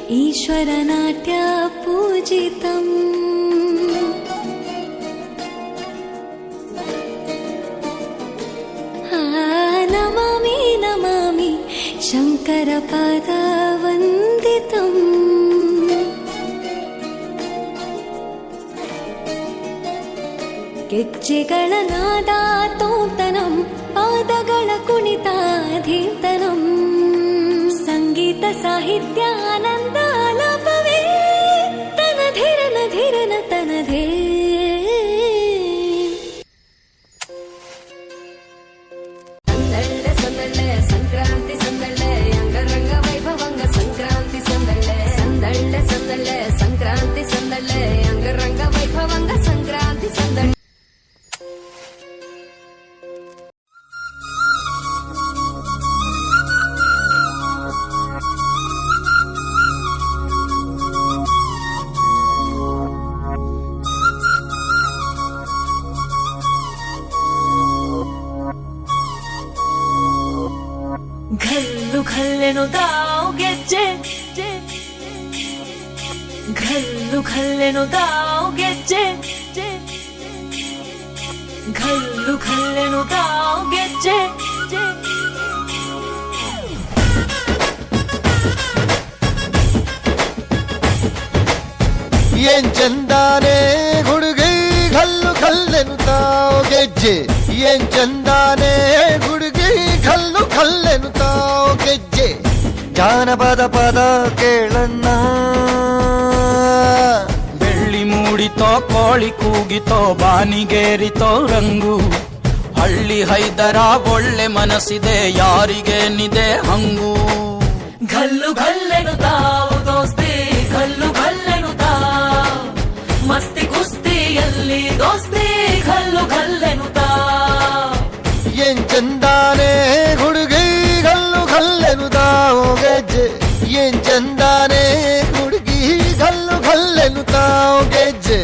ಈಶ್ವರನಾಟ್ಯ ಪೂಜಿತಂ ನಮಾಮಿ ನಮಾಮಿ ಶಂಕರ ಪಾದ ವಂದಿತಂ ಗೆಜ್ಜೆಗಳ ನಾದ ತೋಂತನಂ ಪಾದಗಳ ಕುಣಿತಾಧೀರ್ತನಂ ಸಂಗೀತ ಸಾಹಿತ್ಯ ಆನಂದ ಆಲಾಪವೇ ತನಧಿರನ ಧಿರನ ತನಧೇ ಸಂದಳ್ಳೆ ಸಂದಳ್ಳೆ ಸಂಕ್ರಾಂತಿ ಸಂದಳ್ಳೆ ಅಂಗರಂಗ ವೈಭವಂಗ ಸಂಕ್ರಾಂತಿ ಸಂದಳ್ಳೆ ಸಂದಳ್ಳೆ ಸಂದಳ್ಳೆ ಸಂಕ್ರಾಂತಿ ಸಂದಳ್ಳೆ ಅಂಗರಂಗ ವೈಭವಂಗ ಸಂಕ್ರಾಂತಿ ಸಂದಳ್ಳೆ ಘಲ್ಲು ಘಲ್ಲೆನುದಾವ್ ಗೆಜ್ಜೆ ಘಲ್ಲು ಘಲ್ಲೆನುದಾವ್ ಗೆಜ್ಜೆ ಘಲ್ಲು ಘಲ್ಲೆನುದಾವ್ ಗೆಜ್ಜೆ ಏನ್ ಚಂದಾನೆ ಹುಡುಗಿ ಘಲ್ಲು ಘಲ್ಲೆನುತಾವ್ ಗೆಜ್ಜೆ ಏನ್ ಚಂದಾನೆ ಹುಡುಗಿ ಘಲ್ಲು ಘಲ್ಲೆನುತಾವ್ ಗೆಜ್ಜೆ ಜಾನಪದ ಪದ ಕೇಳನ್ನ ಬೆಳ್ಳಿ ಮೂಡಿತೋ ಕೋಳಿ ಕೂಗಿತೋ ಬಾನಿಗೇರಿತೋ ರಂಗು ಹಳ್ಳಿ ಹೈದರ ಒಳ್ಳೆ ಮನಸ್ಸಿದೆ ಯಾರಿಗೇನಿದೆ ಹಂಗು ಘಲ್ಲು ಘಲ್ಲೆನುತಾವ್ ದೋಸ್ತಿ ಘಲ್ಲು ಘಲ್ಲೆನುತಾವ್ ಮಸ್ತಿ ಕುಸ್ತಿಯಲ್ಲಿ ದೋಸ್ತಿ ಘಲ್ಲು ಘಲ್ಲೆನುತಾವ್ ಏನ್ ಚಂದಾನೆ ಹುಡುಗಿ ಘಲ್ಲು ಘಲ್ಲೆನುತಾವ್ ಗೆಜ್ಜೆ ಏನ್ ಚಂದಾನೆ ಹುಡುಗಿ ಘಲ್ಲು ಘಲ್ಲೆನುತಾವ್ ಗೆಜ್ಜೆ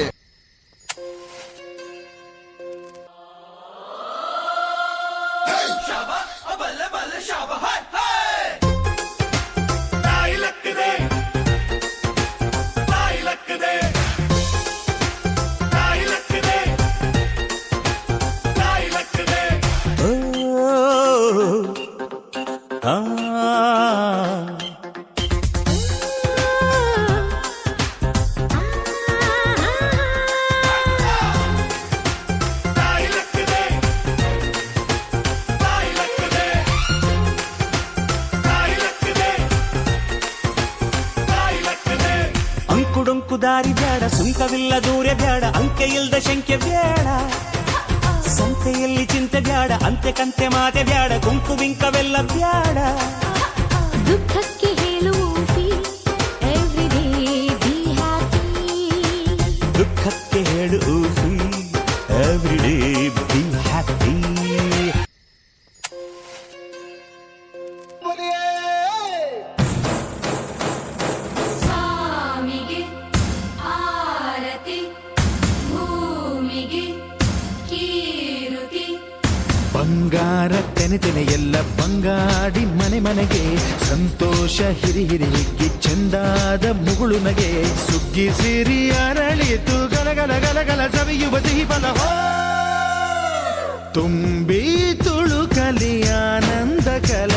ಅಂಕುಡೊಂಕು ದಾರಿ ಬ್ಯಾಡ ಸುಂಕವಿಲ್ಲ ದೂರ ಬ್ಯಾಡ ಅಂಕೆ ಇಲ್ದ ಶಂಕೆ ಬ್ಯಾಡ ಸಂತೆಯಲ್ಲಿ ಚಿಂತೆ ಬ್ಯಾಡ ಅಂತೆ ಕಂತೆ ಮಾತೆ ಬ್ಯಾಡ ಕುಂಕು ಬಿಂಕವೆಲ್ಲ ಬ್ಯಾಡ ದುಃಖಕ್ಕೆ ಹೇಳುವಿ ಎವ್ರಿಡೇ ಬಿ ಹ್ಯಾಪಿ ದುಃಖಕ್ಕೆ ಹೇಳು ಎವ್ರಿಡೇ ಬಿ ಹ್ಯಾಪಿ ಸ್ವಾಮಿಗೆ ಆರತಿ ಭೂಮಿಗೆ ಕೀರುತಿ ಬಂಗಾರ ತೆನೆ ತೆನೆ ಎಲ್ಲ ಬಂಗಾಡಿ ಮನೆ ಮನೆಗೆ ಸಂತೋಷ ಹಿರಿ ಹಿರಿ ಹಿಗ್ಗಿ ಚಂದಾದ ಮುಗುಳು ನಗೆ ಸುಗ್ಗಿ ಸಿರಿ ಅರಳಿತು ಗಲಗಲ ಗಲಗಲ ಸವಿಯುವ ಸಿಹಿ ಫಲ ತುಂಬಿ ತುಳುಕಲಿ ಆನಂದ ಕಲ